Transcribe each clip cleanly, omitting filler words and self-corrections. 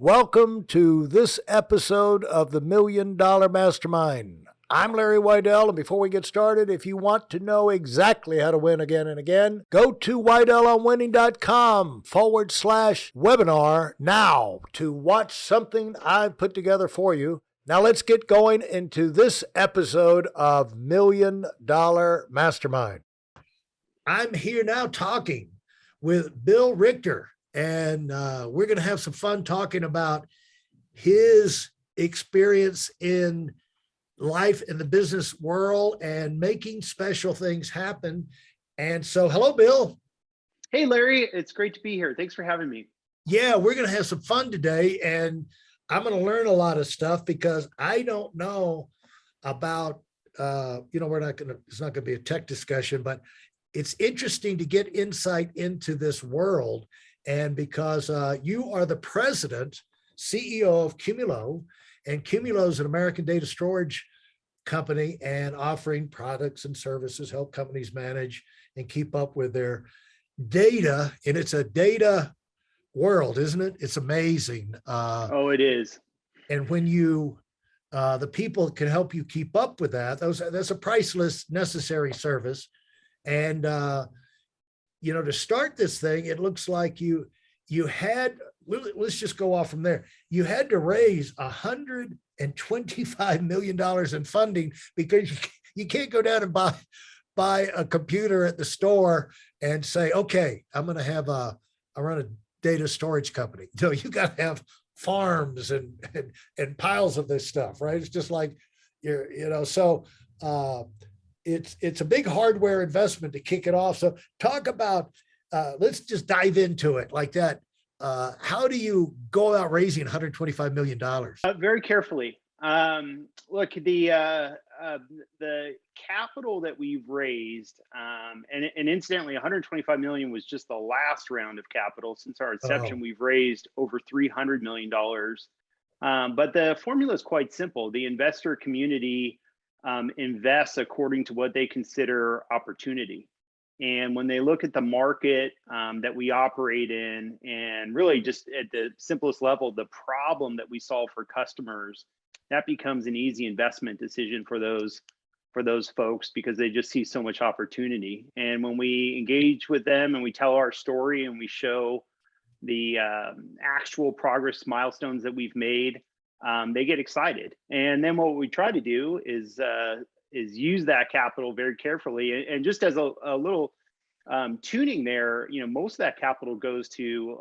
Welcome to this episode of the $1 Million Mastermind. I'm Larry Weidel, and before we get started, if you want to know exactly how to win again and again, go to weidelonwinning.com/webinar now to watch something I've put together for you. Now let's get going into this episode of $1 Million Mastermind. I'm here now talking with Bill Richter. And we're going to have some fun talking about his experience in life in the business world and making special things happen. And so, hello, Bill. Hey, Larry. It's great to be here. Thanks for having me. Yeah, we're going to have some fun today. And I'm going to learn a lot of stuff because I don't know about, it's not going to be a tech discussion, but it's interesting to get insight into this world. And because you are the president, CEO of Qumulo, and Qumulo is an American data storage company and offering products and services, help companies manage and keep up with their data. And it's a data world, isn't it? It's amazing. Oh, it is. And when you, the people can help you keep up with that, that's a priceless, necessary service. And to start this thing, it looks like you had, let's just go off from there. You had to raise $125 million in funding because you can't go down and buy a computer at the store and say, okay, I run a data storage company. No, you got to have farms and piles of this stuff, right? It's just like, it's a big hardware investment to kick it off. So talk about, let's just dive into it like that. How do you go about raising $125 million? Very carefully. Look, the capital that we've raised, and incidentally, 125 million was just the last round of capital. Since our inception, we've raised over $300 million. But the formula is quite simple. The investor community invests according to what they consider opportunity. And when they look at the market that we operate in, and really just at the simplest level, the problem that we solve for customers, that becomes an easy investment decision for those folks because they just see so much opportunity. And when we engage with them and we tell our story and we show the actual progress milestones that we've made, they get excited. And then what we try to do is use that capital very carefully. And just as a little tuning there, most of that capital goes to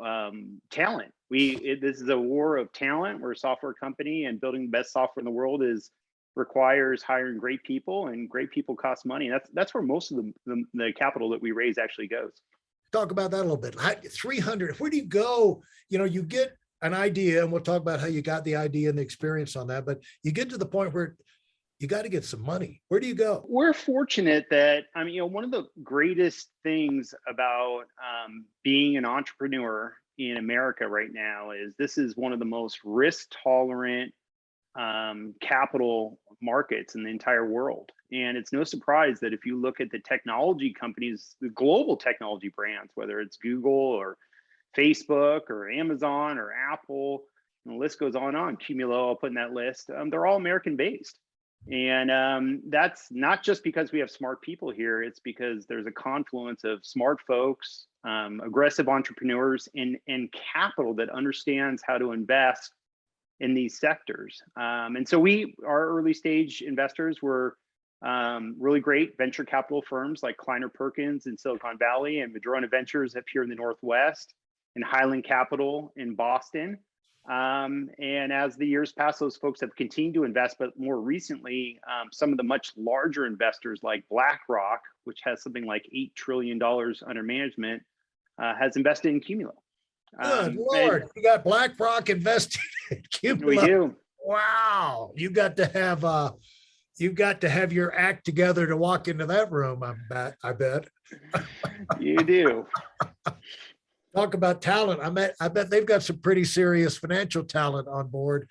talent. This is a war of talent. We're a software company, and building the best software in the world requires hiring great people, and great people cost money. That's where most of the capital that we raise actually goes. Talk about that a little bit. 300, where do you go? You get an idea, and we'll talk about how you got the idea and the experience on that, but you get to the point where you got to get some money. Where do you go? We're fortunate that, one of the greatest things about being an entrepreneur in America right now is this is one of the most risk tolerant capital markets in the entire world. And it's no surprise that if you look at the technology companies, the global technology brands, whether it's Google or Facebook or Amazon or Apple, and the list goes on. Qumulo, I'll put in that list. They're all American based. And that's not just because we have smart people here. It's because there's a confluence of smart folks, aggressive entrepreneurs, and capital that understands how to invest in these sectors. And so our early stage investors were really great venture capital firms like Kleiner Perkins in Silicon Valley, and Madrona Ventures up here in the Northwest, and Highland Capital in Boston. And as the years pass, those folks have continued to invest, but more recently, some of the much larger investors like BlackRock, which has something like $8 trillion under management, has invested in Qumulo. Good Lord, you got BlackRock invested in Qumulo. We do. Wow, you got to have your act together to walk into that room. I bet. You do. Talk about talent. I bet they've got some pretty serious financial talent on board.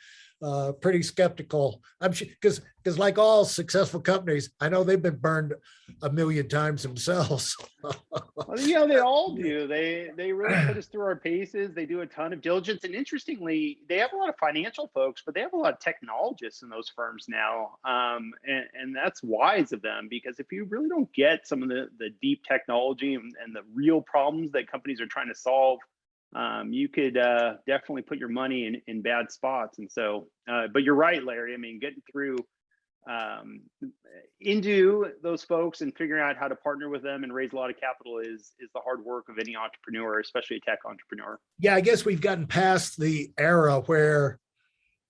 pretty skeptical. I'm sure because like all successful companies, I know they've been burned a million times themselves. Well, you know, they all do. They really put us through our paces. They do a ton of diligence, and interestingly, they have a lot of financial folks, but they have a lot of technologists in those firms now, and that's wise of them, because if you really don't get some of the deep technology and the real problems that companies are trying to solve, you could definitely put your money in bad spots. And so, but you're right, Larry. I mean, getting through into those folks and figuring out how to partner with them and raise a lot of capital is the hard work of any entrepreneur, especially a tech entrepreneur. Yeah, I guess we've gotten past the era where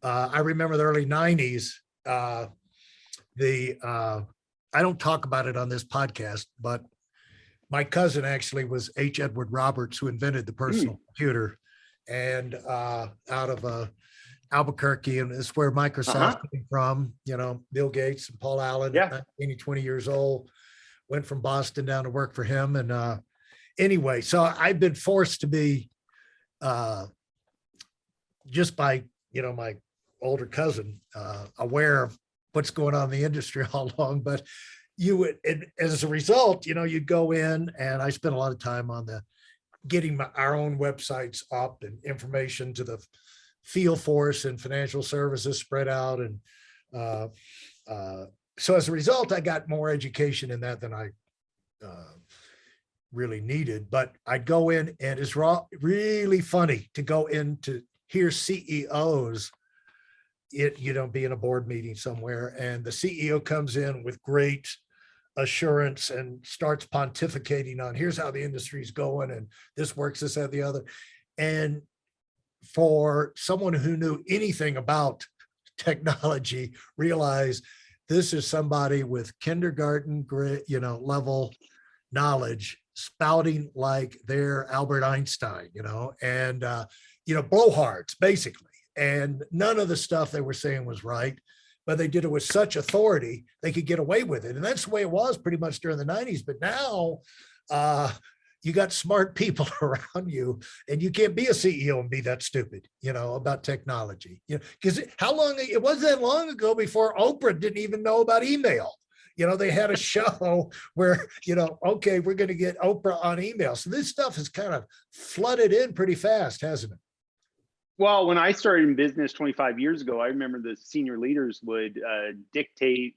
I remember the early 90s. I don't talk about it on this podcast, but my cousin actually was H. Edward Roberts, who invented the personal computer, and out of Albuquerque, and it's where Microsoft came from. You know, Bill Gates and Paul Allen, Yeah. 20 years old, went from Boston down to work for him. And anyway, so I've been forced to be just by, you know, my older cousin, aware of what's going on in the industry all along. But you would, and as a result, you know, you'd go in, and I spent a lot of time on the getting our own websites up and information to the field force and financial services spread out. And so as a result, I got more education in that than I really needed. But I'd go in, and it's really funny to go in to hear CEOs, you know, be in a board meeting somewhere, and the CEO comes in with great assurance and starts pontificating on here's how the industry's going, and this works, this, that, the other. And for someone who knew anything about technology, realize this is somebody with kindergarten you know, level knowledge, spouting like they're Albert Einstein, you know, and you know, blowhards basically. And none of the stuff they were saying was right, but they did it with such authority they could get away with it. And that's the way it was pretty much during the 90s. But now you got smart people around you, and you can't be a CEO and be that stupid, you know, about technology. You know, because it wasn't that long ago before Oprah didn't even know about email. You know, they had a show where, you know, okay, we're going to get Oprah on email. So this stuff has kind of flooded in pretty fast, hasn't it? Well, when I started in business 25 years ago, I remember the senior leaders would dictate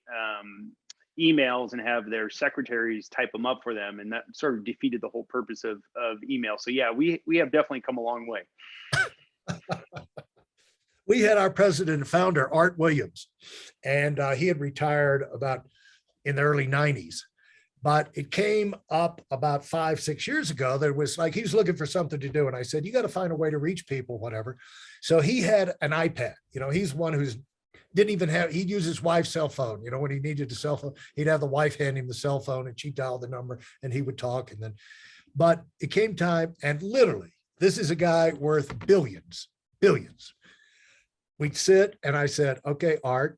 emails and have their secretaries type them up for them, and that sort of defeated the whole purpose of email. So yeah, we have definitely come a long way. We had our president and founder, Art Williams, and he had retired about in the early 90s. But it came up about 5-6 years ago. There was like, he was looking for something to do. And I said, you got to find a way to reach people, whatever. So he had an iPad. You know, he's one who's didn't even have, he'd use his wife's cell phone. You know, when he needed a cell phone, he'd have the wife hand him the cell phone, and she'd dial the number, and he would talk. And then, but it came time, and literally, this is a guy worth billions. We'd sit, and I said, okay, Art,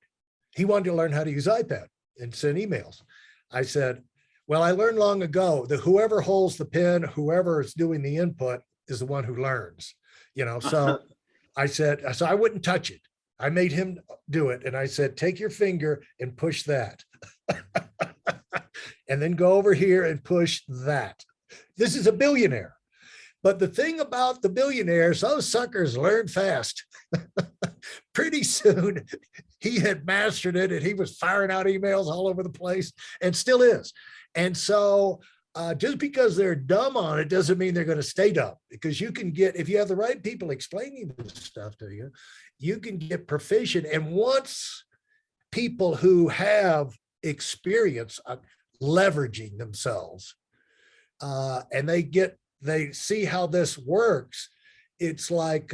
he wanted to learn how to use iPad and send emails. I said, well, I learned long ago that whoever holds the pen, whoever is doing the input, is the one who learns, you know. So I said, so I wouldn't touch it. I made him do it. And I said, take your finger and push that. And then go over here and push that. This is a billionaire. But the thing about the billionaires, those suckers learn fast. Pretty soon, he had mastered it, and he was firing out emails all over the place, and still is. And so just because they're dumb on it doesn't mean they're going to stay dumb, because you can get, if you have the right people explaining this stuff to you, you can get proficient. And once people who have experience leveraging themselves and they see how this works, it's like,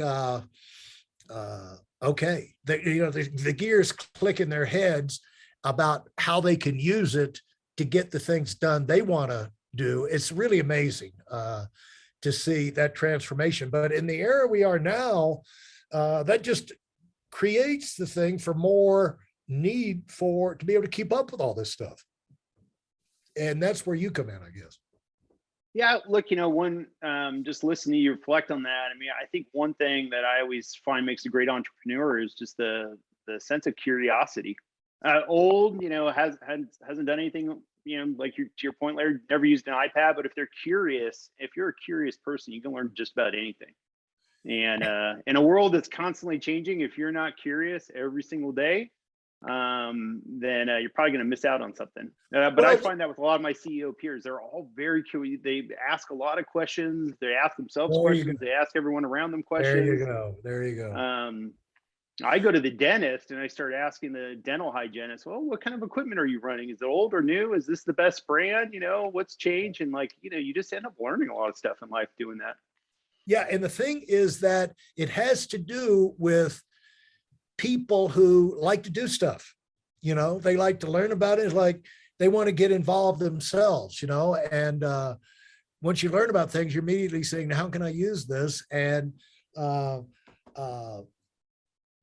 okay, you know, the gears click in their heads about how they can use it to get the things done they want to do. It's really amazing to see that transformation. But in the era we are now, that just creates the thing for more need to be able to keep up with all this stuff. And that's where you come in, I guess. Yeah, look, one just listening to you reflect on that. I mean, I think one thing that I always find makes a great entrepreneur is just the sense of curiosity. Old, hasn't done anything, like to your point, Larry, never used an iPad, but if they're curious, if you're a curious person, you can learn just about anything. And in a world that's constantly changing, if you're not curious every single day, then you're probably going to miss out on something. But I Well, find that with a lot of my CEO peers, they're all very curious. They ask a lot of questions. They ask themselves there you go. questions. They ask everyone around them There you questions. go. There you go. I go to the dentist and I start asking the dental hygienist, well, what kind of equipment are you running? Is it old or new? Is this the best brand? What's changed? And you just end up learning a lot of stuff in life doing that. Yeah. And the thing is that it has to do with people who like to do stuff. They like to learn about it. It's like they want to get involved themselves, and once you learn about things, you're immediately saying, how can I use this? And uh, uh,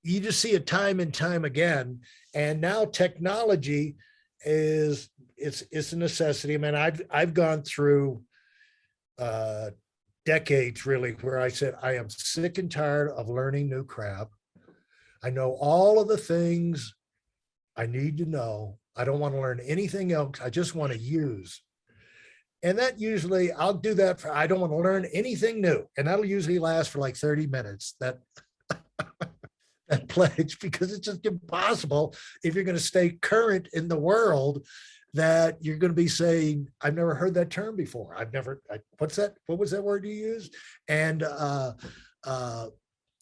you just see it time and time again. And now technology it's a necessity. I mean, I've gone through decades really where I said, I am sick and tired of learning new crap. I know all of the things I need to know. I don't want to learn anything else. I just want to use. And that usually I'll do that I don't want to learn anything new. And that'll usually last for like 30 minutes, that pledge, because it's just impossible if you're going to stay current in the world that you're going to be saying, I've never heard that term before. What's that? What was that word you used? And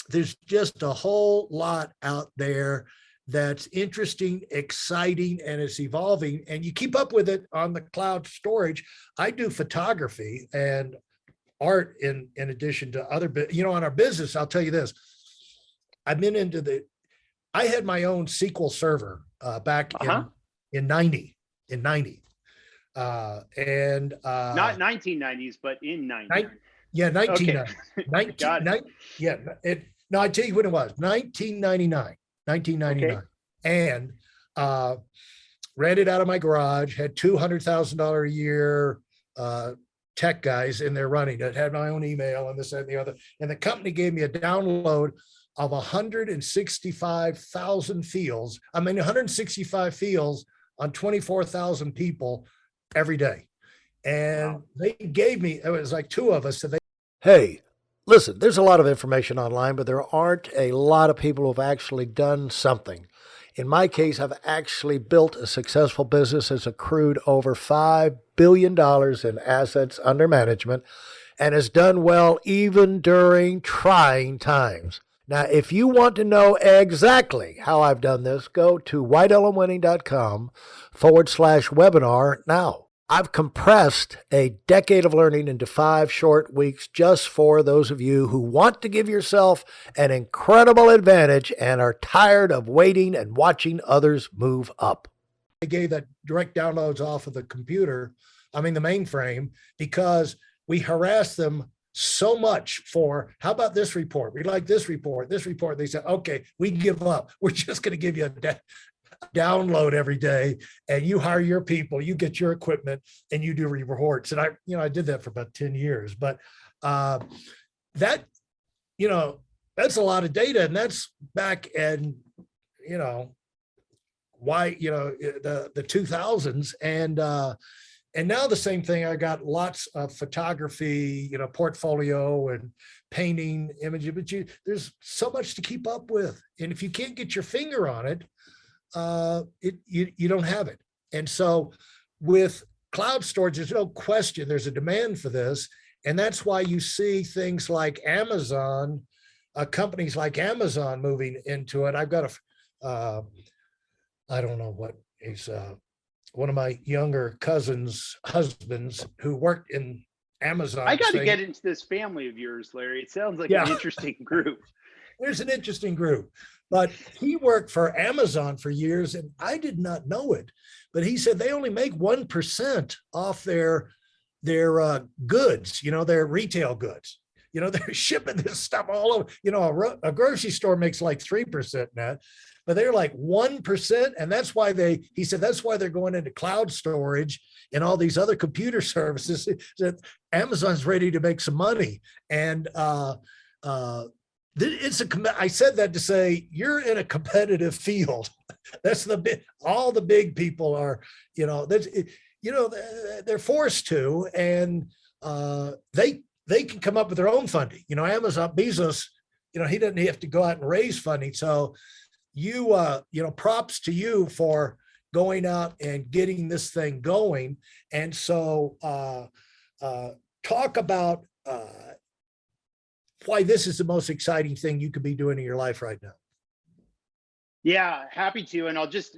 there's just a whole lot out there that's interesting, exciting, and it's evolving. And you keep up with it on the cloud storage. I do photography and art in addition to other, on our business, I'll tell you this. I've been I had my own SQL server back in 90, and not 1990s, but in 90. Yeah, 1990. Okay. Yeah, no, I tell you when it was, 1999. Okay. And ran it out of my garage, had $200,000 a year tech guys in there running it, had my own email and this and the other. And the company gave me a download of 165,000 fields. 165 fields on 24,000 people every day. And they gave me, it was like two of us. So hey, listen, there's a lot of information online, but there aren't a lot of people who've actually done something. In my case, I've actually built a successful business that's accrued over $5 billion in assets under management and has done well even during trying times. Now, if you want to know exactly how I've done this, go to whitelmwinning.com/webinar now. I've compressed a decade of learning into 5 short weeks just for those of you who want to give yourself an incredible advantage and are tired of waiting and watching others move up. I gave that direct downloads off of the computer, the mainframe, because we harassed them so much for, how about this report? We like this report. They said, okay, we give up. We're just going to give you a download every day, and you hire your people, you get your equipment, and you do reports. And I did that for about 10 years. But that, that's a lot of data, and that's back in, the 2000s. And now the same thing. I got lots of photography, portfolio and painting images, but there's so much to keep up with. And if you can't get your finger on it, you don't have it. And so with cloud storage, there's no question there's a demand for this. And that's why you see things like Amazon, companies like Amazon moving into it. I've got I don't know what is, one of my younger cousins' husbands who worked in Amazon. I got to get into this family of yours, Larry. It sounds like an interesting group. There's an interesting group, but he worked for Amazon for years, and I did not know it. But he said they only make 1% off their goods, their retail goods. You know, they're shipping this stuff all over. You know, a grocery store makes like 3% net, but they're like 1%. And that's why he said, that's why they're going into cloud storage and all these other computer services. That Amazon's ready to make some money. And I said that to say you're in a competitive field. That's all the big people are, you know, they're forced to, and they can come up with their own funding. You know, Amazon, Bezos, you know, he doesn't have to go out and raise funding. So you know, props to you for going out and getting this thing going. And so talk about why this is the most exciting thing you could be doing in your life right now. Yeah, happy to. And I'll just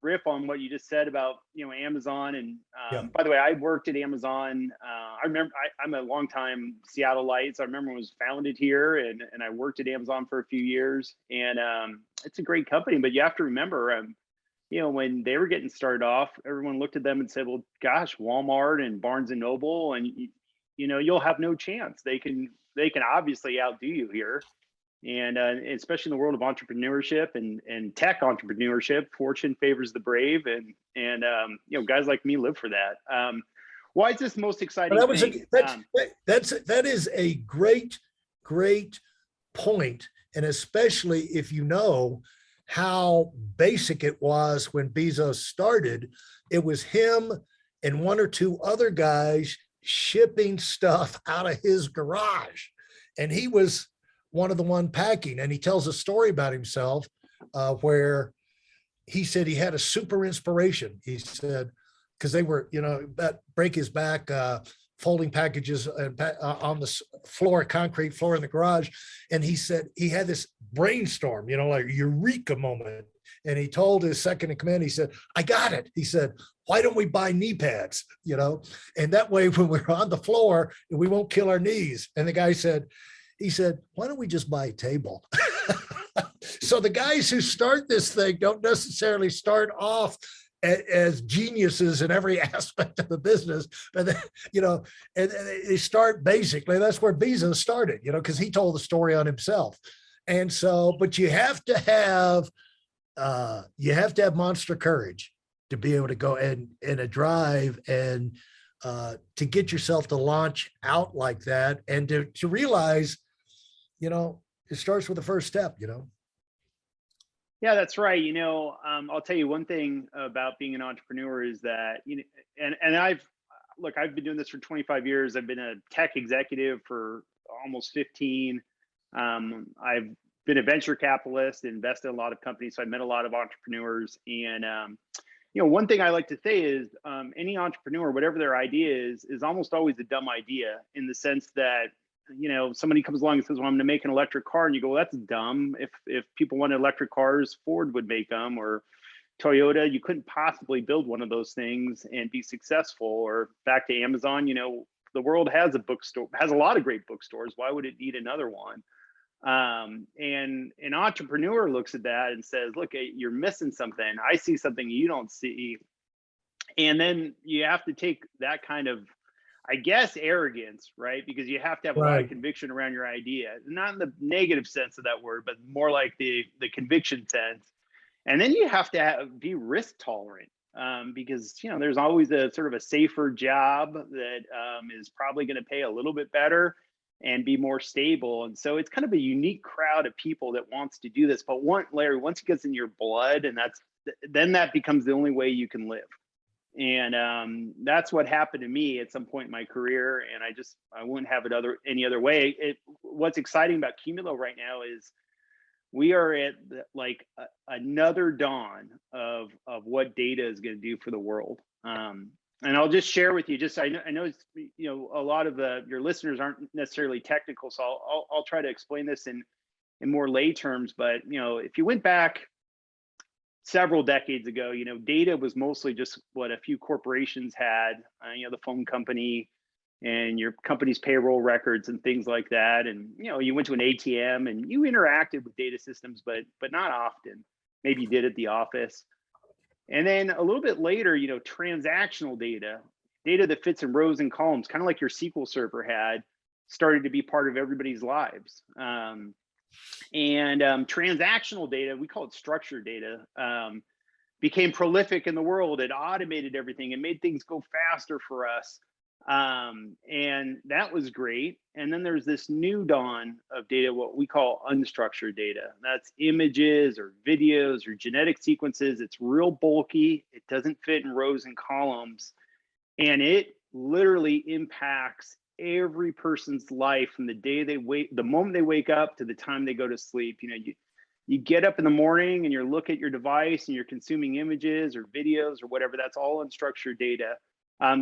riff on what you just said about, you know, Amazon. And by the way, I worked at Amazon. I remember I'm a longtime Seattleite. So I remember when it was founded here, and I worked at Amazon for a few years. And it's a great company, but you have to remember, you know, when they were getting started off, everyone looked at them and said, well, gosh, Walmart and Barnes and Noble, and you know, you'll have no chance. They can obviously outdo you here. And especially in the world of entrepreneurship and tech entrepreneurship, fortune favors the brave, and you know, guys like me live for that. Why is this the most exciting thing? That is a great point, and especially if you know how basic it was when Bezos started. It was him and one or two other guys shipping stuff out of his garage, and he was one of the one packing. And he tells a story about himself where he said he had a super inspiration. He said, because they were, you know, break his back folding packages on the floor, concrete floor in the garage. And he said he had this brainstorm, you know, like eureka moment. And he told his second in command, he said, I got it. He said, why don't we buy knee pads, you know? And that way, when we're on the floor, we won't kill our knees. And the guy said, why don't we just buy a table? So the guys who start this thing don't necessarily start off as geniuses in every aspect of the business, but you know, and they start basically. That's where Bezos started, you know, because he told the story on himself. And so, but you have to have monster courage to be able to go in a drive and to get yourself to launch out like that, and to realize, you know, it starts with the first step, you know. Yeah, that's right. You know, I'll tell you one thing about being an entrepreneur is that, you know, and I've been doing this for 25 years. I've been a tech executive for almost 15. I've been a venture capitalist, invested in a lot of companies. So I met a lot of entrepreneurs. And, you know, one thing I like to say is any entrepreneur, whatever their idea is almost always a dumb idea, in the sense that, you know, somebody comes along and says, well, I'm going to make an electric car. And you go, well, that's dumb. If people wanted electric cars, Ford would make them, or Toyota. You couldn't possibly build one of those things and be successful. Or back to Amazon, you know, the world has a bookstore, has a lot of great bookstores. Why would it need another one? And an entrepreneur looks at that and says, look, you're missing something. I see something you don't see. And then you have to take that kind of, I guess, arrogance, right? Because you have to have a lot of conviction around your idea, not in the negative sense of that word, but more like the conviction sense. And then you have to be risk tolerant, because, you know, there's always a sort of a safer job that is probably going to pay a little bit better and be more stable. And so it's kind of a unique crowd of people that wants to do this. But Larry, once it gets in your blood, and then that becomes the only way you can live. And that's what happened to me at some point in my career. And I wouldn't have it any other way. What's exciting about Qumulo right now is we are at another dawn of what data is going to do for the world. And I'll just share with you, I know you know, a lot of your listeners aren't necessarily technical, so I'll try to explain this in more lay terms. But, you know, if you went back several decades ago, you know, data was mostly just what a few corporations had, you know, the phone company and your company's payroll records and things like that. And, you know, you went to an ATM and you interacted with data systems, but not often. Maybe you did at the office. And then a little bit later, you know, transactional data that fits in rows and columns, kind of like your SQL server had, started to be part of everybody's lives. Transactional data, we call it structured data, became prolific in the world. It automated everything and made things go faster for us. And that was great. And then there's this new dawn of data, what we call unstructured data. That's images or videos or genetic sequences. It's real bulky. It doesn't fit in rows and columns. And it literally impacts every person's life from the day the moment they wake up to the time they go to sleep. You know, you get up in the morning and you look at your device and you're consuming images or videos or whatever. That's all unstructured data.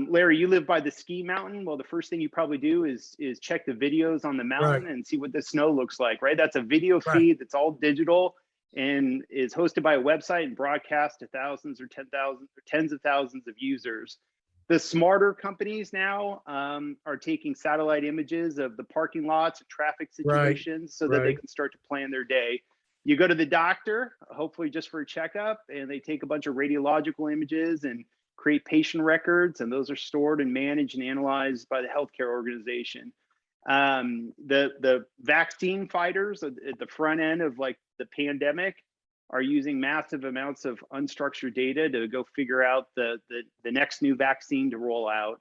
Larry, you live by the ski mountain. Well, the first thing you probably do is check the videos on the mountain and see what the snow looks like, right? That's a video feed that's all digital and is hosted by a website and broadcast to thousands or 10,000 or tens of thousands of users. The smarter companies now are taking satellite images of the parking lots and traffic situations so that they can start to plan their day. You go to the doctor, hopefully just for a checkup, and they take a bunch of radiological images and create patient records, and those are stored and managed and analyzed by the healthcare organization. The vaccine fighters at the front end of like the pandemic are using massive amounts of unstructured data to go figure out the next new vaccine to roll out.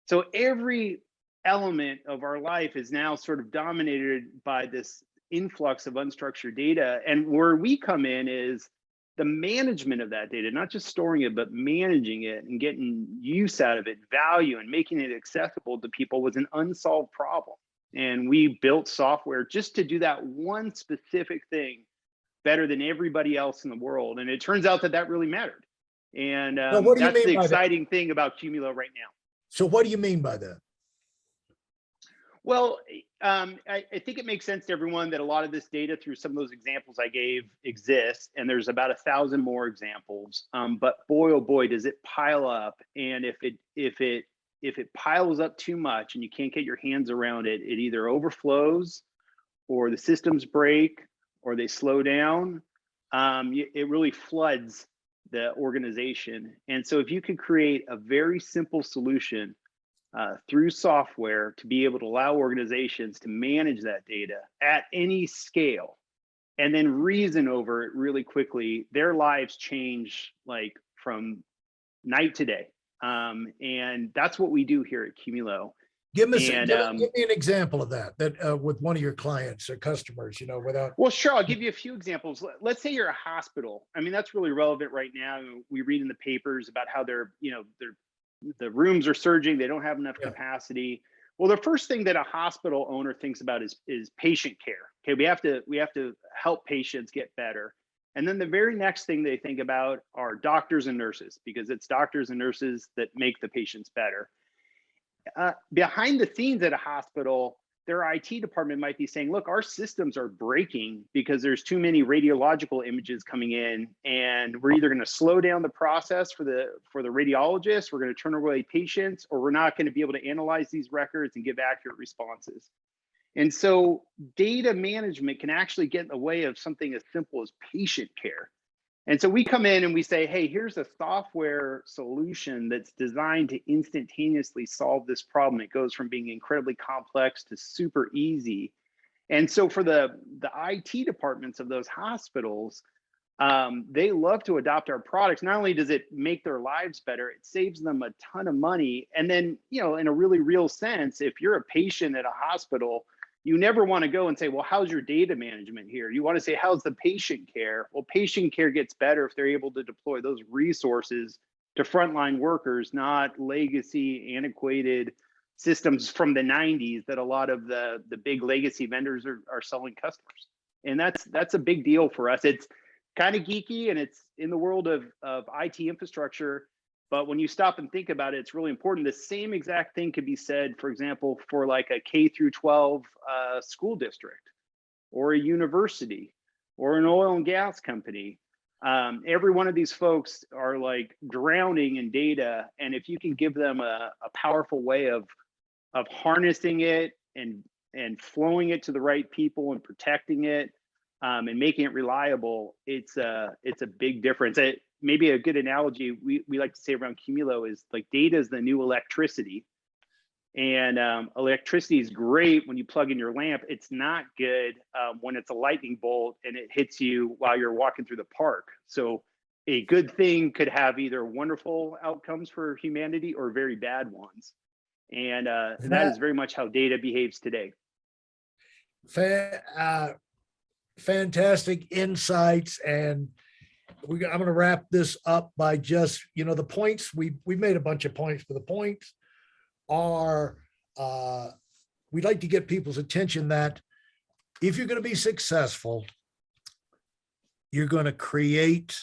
So every element of our life is now sort of dominated by this influx of unstructured data. And where we come in is the management of that data, not just storing it, but managing it and getting use out of it, value, and making it accessible to people was an unsolved problem. And we built software just to do that one specific thing better than everybody else in the world. And it turns out that that really mattered. And that's the exciting thing about Qumulo right now. So what do you mean by that? Well, I think it makes sense to everyone that a lot of this data through some of those examples I gave exists, and there's about 1,000 more examples. But boy, oh boy, does it pile up. And if it piles up too much and you can't get your hands around it, it either overflows or the systems break or they slow down. It really floods the organization. And so if you could create a very simple solution through software to be able to allow organizations to manage that data at any scale and then reason over it really quickly, their lives change like from night to day. And that's what we do here at Qumulo. Give me an example of that with one of your clients or customers, you know, without. Well, sure. I'll give you a few examples. Let's say you're a hospital. I mean, that's really relevant right now. We read in the papers about how the rooms are surging. They don't have enough capacity. Well, the first thing that a hospital owner thinks about is patient care. Okay, we have to help patients get better. And then the very next thing they think about are doctors and nurses, because it's doctors and nurses that make the patients better. Behind the scenes at a hospital, their IT department might be saying, look, our systems are breaking because there's too many radiological images coming in, and we're either going to slow down the process for the radiologists, we're going to turn away patients, or we're not going to be able to analyze these records and give accurate responses. And so data management can actually get in the way of something as simple as patient care. And so we come in and we say, hey, here's a software solution that's designed to instantaneously solve this problem. It goes from being incredibly complex to super easy. And so for the IT departments of those hospitals, they love to adopt our products. Not only does it make their lives better, it saves them a ton of money. And then, you know, in a really real sense, if you're a patient at a hospital, you never want to go and say, well, how's your data management here? You want to say, how's the patient care? Well, patient care gets better if they're able to deploy those resources to frontline workers, not legacy, antiquated systems from the 90s that a lot of the big legacy vendors are selling customers. And that's a big deal for us. It's kind of geeky and it's in the world of IT infrastructure. But when you stop and think about it, it's really important. The same exact thing could be said, for example, for like a K through 12 school district or a university or an oil and gas company. Every one of these folks are like drowning in data. And if you can give them a powerful way of harnessing it and flowing it to the right people and protecting it and making it reliable, it's a big difference. Maybe a good analogy we like to say around Qumulo is like data is the new electricity, And electricity is great when you plug in your lamp. It's not good when it's a lightning bolt and it hits you while you're walking through the park. So a good thing could have either wonderful outcomes for humanity or very bad ones. And that is very much how data behaves today. Fantastic insights. And I'm going to wrap this up by just, the points. We made a bunch of points, but the points are, we'd like to get people's attention that if you're going to be successful, you're going to create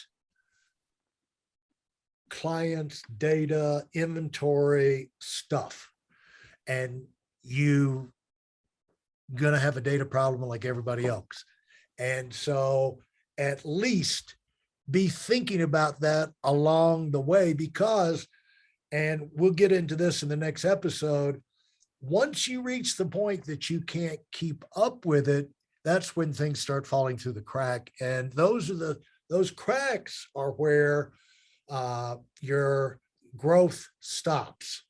clients, data, inventory, stuff. And you going to have a data problem like everybody else. And so at least be thinking about that along the way, because, and we'll get into this in the next episode, once you reach the point that you can't keep up with it, that's when things start falling through the crack. And those cracks are where your growth stops,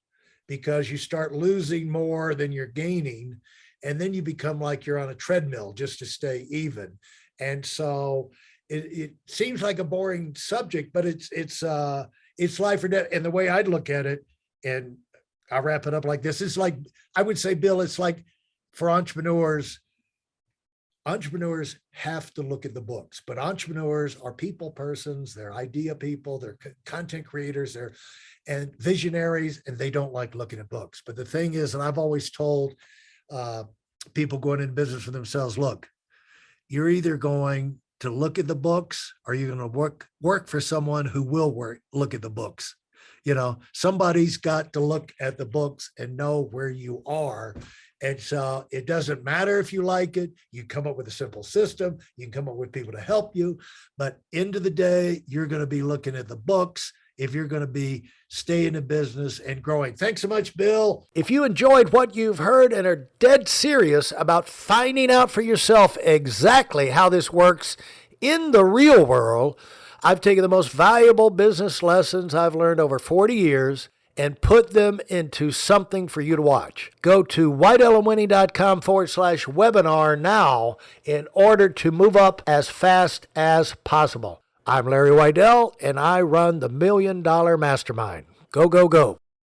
because you start losing more than you're gaining. And then you become like you're on a treadmill just to stay even. And so it seems like a boring subject, but it's life or death. And the way I'd look at it, and I'll wrap it up like this, it's like, I would say, Bill, it's like for entrepreneurs have to look at the books, but entrepreneurs are people persons, they're idea people, they're content creators, and visionaries, and they don't like looking at books. But the thing is, and I've always told people going into business for themselves, look, you're either going to look at the books or you're going to work for someone who will look at the books. Somebody's got to look at the books and know where you are. And so it doesn't matter if you like it. You come up with a simple system. You can come up with people to help you. But end of the day, you're going to be looking at the books if you're going to be staying in business and growing. Thanks so much, Bill. If you enjoyed what you've heard and are dead serious about finding out for yourself exactly how this works in the real world, I've taken the most valuable business lessons I've learned over 40 years and put them into something for you to watch. Go to whiteelementwinning.com/webinar now in order to move up as fast as possible. I'm Larry Weidel, and I run the $1 Million Mastermind. Go, go, go.